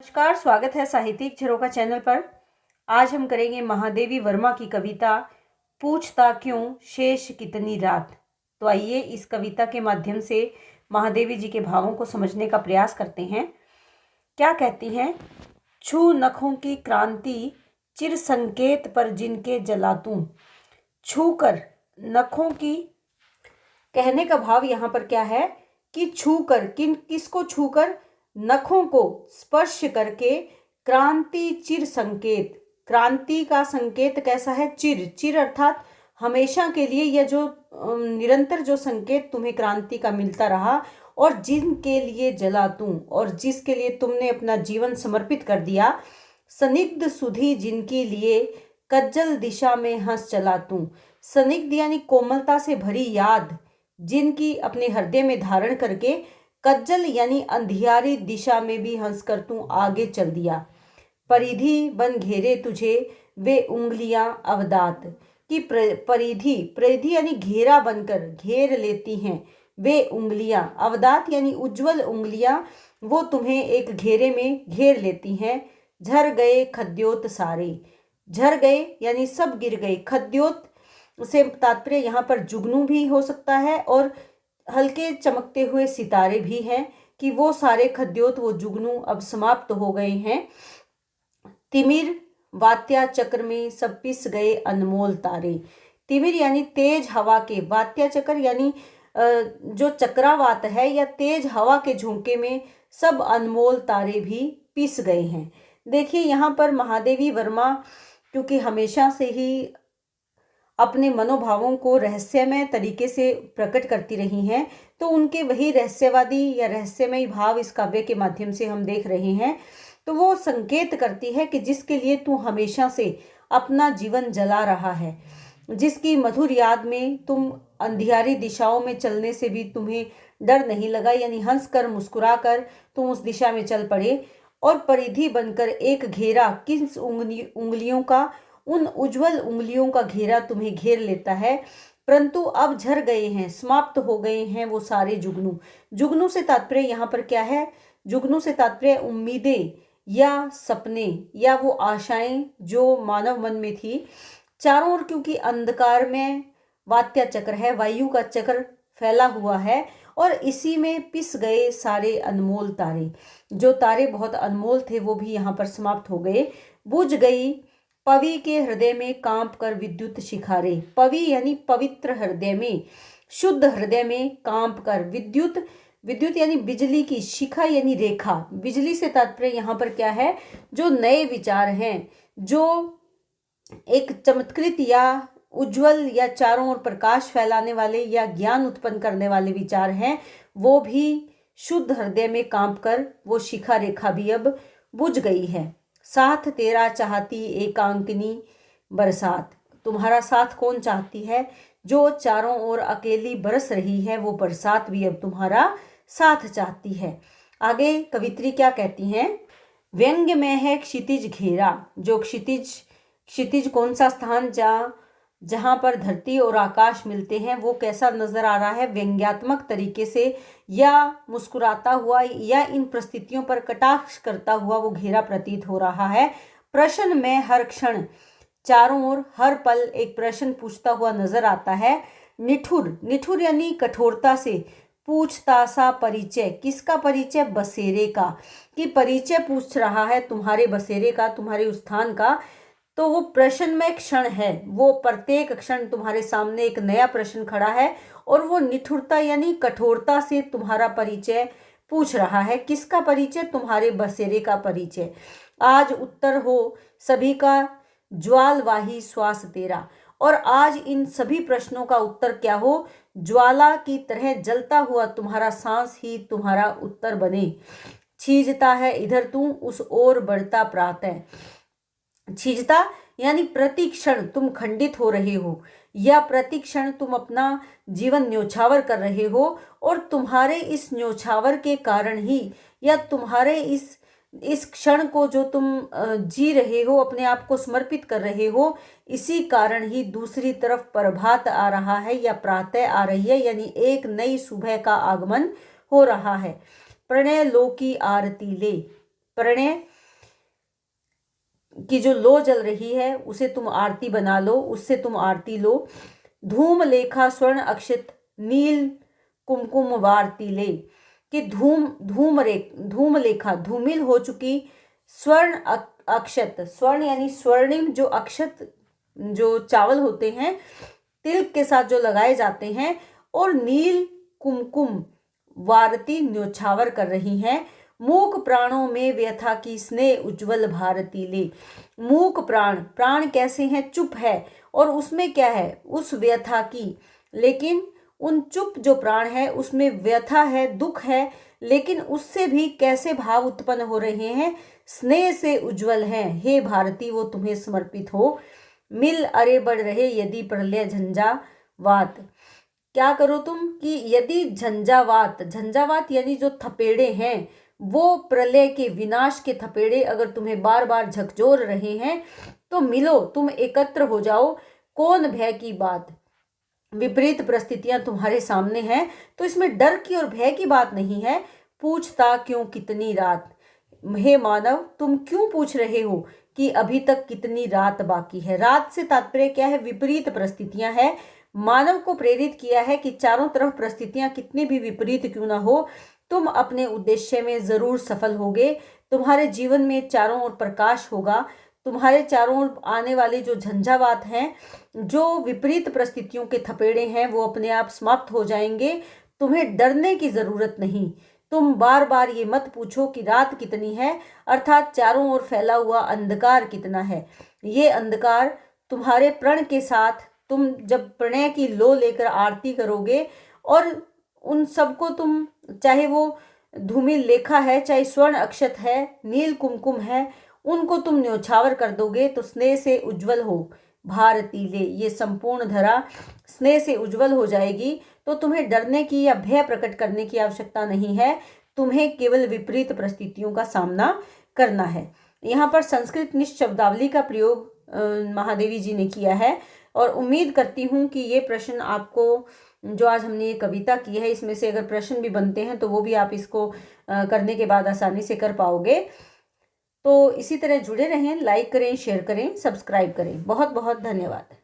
नमस्कार, स्वागत है साहित्यिक झरोखा चैनल पर। आज हम करेंगे महादेवी वर्मा की कविता पूछता क्यों शेष कितनी रात। तो आइए इस कविता के माध्यम से महादेवी जी के भावों को समझने का प्रयास करते हैं। क्या कहती हैं? छू नखों की क्रांति चिर संकेत पर जिनके जलातूं। छू कर नखों की, कहने का भाव यहाँ पर क्या है कि छू कर, किसको छू कर? नखों को स्पर्श करके क्रांति चिर संकेत। क्रांति का संकेत कैसा है? चिर। चिर अर्थात हमेशा के लिए, या जो निरंतर जो संकेत तुम्हें क्रांति का मिलता रहा, और जिनके लिए जला तू, और जिसके लिए तुमने अपना जीवन समर्पित कर दिया। सनिग्ध सुधी जिनके लिए कज्जल दिशा में हंस चला तू। सनिग्ध यानी कोमलता से भरी याद, जिनकी अपने हृदय में धारण करके कज्जल यानी अंधियारी दिशा में भी हंसकर तू आगे चल दिया। परिधि बन घेरे तुझे वे उंगलियां अवदात, कि परिधि यानी घेरा बनकर घेर लेती हैं वे उंगलियां। अवदात यानी उज्जवल उंगलियां, वो तुम्हें एक घेरे में घेर लेती हैं। झर गए खद्योत सारे। झर गए यानी सब गिर गए। खद्योत से तात्पर्य यहाँ पर जुगनू भी हो सकता है, और हल्के चमकते हुए सितारे भी हैं, कि वो सारे खद्योत, वो जुगनू अब समाप्त हो गए हैं। तिमिर वात्या चक्र में सब पिस गए अनमोल तारे। तिमिर यानी तेज हवा के, वात्या चक्र यानी जो चक्रावात है या तेज हवा के झोंके में सब अनमोल तारे भी पिस गए हैं। देखिए यहाँ पर महादेवी वर्मा क्योंकि हमेशा से ही अपने मनोभावों को रहस्यमय तरीके से प्रकट करती रही हैं, तो उनके वही रहस्यवादी या रहस्यमय भाव इस काव्य के माध्यम से हम देख रहे हैं। तो वो संकेत करती है कि जिसके लिए तू हमेशा से अपना जीवन जला रहा है, जिसकी मधुर याद में तुम अंधियारी दिशाओं में चलने से भी तुम्हें डर नहीं लगा, यानी हंसकर मुस्कुराकर तुम उस दिशा में चल पड़े, और परिधि बनकर एक घेरा, किस उंगलियों का, उन उज्जवल उंगलियों का घेरा तुम्हें घेर लेता है। परंतु अब झर गए हैं, समाप्त हो गए हैं वो सारे जुगनू। जुगनू से तात्पर्य यहाँ पर क्या है? जुगनू से तात्पर्य उम्मीदें या सपने या वो आशाएं जो मानव मन में थी। चारों ओर क्योंकि अंधकार में वात्या चक्र है, वायु का चक्र फैला हुआ है, और इसी में पिस गए सारे अनमोल तारे। जो तारे बहुत अनमोल थे वो भी यहाँ पर समाप्त हो गए। बुझ गई पवि के हृदय में कांप कर विद्युत शिखारे। पवि यानी पवित्र हृदय में, शुद्ध हृदय में कांप कर। विद्युत, विद्युत यानी बिजली की, शिखा यानी रेखा। बिजली से तात्पर्य यहाँ पर क्या है? जो नए विचार हैं, जो एक चमत्कृत या उज्जवल या चारों ओर प्रकाश फैलाने वाले या ज्ञान उत्पन्न करने वाले विचार हैं, वो भी शुद्ध हृदय में कांप कर वो शिखा रेखा भी अब बुझ गई है। साथ तेरा चाहती एकांकिनी बरसात। तुम्हारा साथ कौन चाहती है? जो चारों ओर अकेली बरस रही है, वो बरसात भी अब तुम्हारा साथ चाहती है। आगे कवित्री क्या कहती हैं? व्यंग्य में है क्षितिज घेरा। जो क्षितिज कौन सा स्थान जहाँ पर धरती और आकाश मिलते हैं, वो कैसा नजर आ रहा है? व्यंग्यात्मक तरीके से, या मुस्कुराता हुआ, या इन परिस्थितियों पर कटाक्ष करता हुआ वो घेरा प्रतीत हो रहा है। प्रश्न में हर क्षण, चारों ओर हर पल एक प्रश्न पूछता हुआ नजर आता है। निठुर, निठुर यानी कठोरता से पूछता सा परिचय। किसका परिचय? बसेरे का, कि परिचय पूछ रहा है तुम्हारे बसेरे का, तुम्हारे उस स्थान का। तो वो प्रश्न में क्षण है, वो प्रत्येक क्षण तुम्हारे सामने एक नया प्रश्न खड़ा है, और वो निठुरता यानी कठोरता से तुम्हारा परिचय पूछ रहा है। किसका परिचय? तुम्हारे बसेरे का परिचय। आज उत्तर हो सभी का ज्वालवाही श्वास तेरा। और आज इन सभी प्रश्नों का उत्तर क्या हो? ज्वाला की तरह जलता हुआ तुम्हारा सांस ही तुम्हारा उत्तर बने। छीजता है इधर तू उस ओर बढ़ता प्रातः। छीजता यानी प्रतिक्षण तुम खंडित हो रहे हो, या प्रतिक्षण तुम अपना जीवन न्योछावर कर रहे हो, और तुम्हारे इस न्योछावर के कारण ही, या तुम्हारे इस क्षण को जो तुम जी रहे हो, अपने आप को समर्पित कर रहे हो, इसी कारण ही दूसरी तरफ प्रभात आ रहा है या प्रातः आ रही है, यानी एक नई सुबह का आगमन हो रहा है। प्रणय लो की आरती ले। प्रणय की जो लो जल रही है उसे तुम आरती बना लो, उससे तुम आरती लो। धूम लेखा स्वर्ण अक्षत नील कुमकुम वारती ले, कि धूम लेखा धूमिल हो चुकी स्वर्ण अक्षत, स्वर्ण यानी स्वर्णिम जो अक्षत जो चावल होते हैं तिल के साथ जो लगाए जाते हैं, और नील कुमकुम वारती न्योछावर कर रही हैं। मूक प्राणों में व्यथा की स्नेह उज्जवल भारती ले। मूक प्राण कैसे हैं? चुप है, और उसमें क्या है? उस व्यथा की, लेकिन उन चुप जो प्राण है उसमें व्यथा है, दुख है, लेकिन उससे भी कैसे भाव उत्पन्न हो रहे हैं? स्नेह से उज्जवल हैं। हे भारती, वो तुम्हें समर्पित हो। मिल अरे बढ़ रहे यदि प्रलय झंझावात, क्या करो तुम कि यदि झंझावात यानी जो थपेड़े हैं, वो प्रलय के विनाश के थपेड़े अगर तुम्हें बार बार झकझोर रहे हैं, तो मिलो, तुम एकत्र हो जाओ। कौन भय की बात, विपरीत परिस्थितियां तुम्हारे सामने हैं, तो इसमें डर की और भय की बात नहीं है। पूछता क्यों कितनी रात, हे मानव तुम क्यों पूछ रहे हो कि अभी तक कितनी रात बाकी है? रात से तात्पर्य क्या है? विपरीत परिस्थितियां है। मानव को प्रेरित किया है कि चारों तरफ परिस्थितियां कितनी भी विपरीत क्यों ना हो, तुम अपने उद्देश्य में जरूर सफल होगे। तुम्हारे जीवन में चारों ओर प्रकाश होगा। तुम्हारे चारों ओर आने वाले जो झंझावात हैं, जो विपरीत परिस्थितियों के थपेड़े हैं, वो अपने आप समाप्त हो जाएंगे। तुम्हें डरने की जरूरत नहीं। तुम बार बार ये मत पूछो कि रात कितनी है, अर्थात चारों ओर फैला हुआ अंधकार कितना है। ये अंधकार तुम्हारे प्रण के साथ, तुम जब प्रणय की लो लेकर आरती करोगे और उन सबको तुम, चाहे वो धूमिल लेखा है, चाहे स्वर्ण अक्षत है, नील कुमकुम है, उनको तुम न्योछावर कर दोगे, तो स्नेह से उज्जवल हो भारती ले, ये संपूर्ण धरा स्नेह से उज्जवल हो जाएगी। तो तुम्हें डरने की या भय प्रकट करने की आवश्यकता नहीं है। तुम्हें केवल विपरीत परिस्थितियों का सामना करना है। यहाँ पर संस्कृत निशब्दावली का प्रयोग महादेवी जी ने किया है, और उम्मीद करती हूँ कि ये प्रश्न आपको, जो आज हमने ये कविता की है, इसमें से अगर प्रश्न भी बनते हैं तो वो भी आप इसको करने के बाद आसानी से कर पाओगे। तो इसी तरह जुड़े रहें, लाइक करें, शेयर करें, सब्सक्राइब करें। बहुत बहुत धन्यवाद।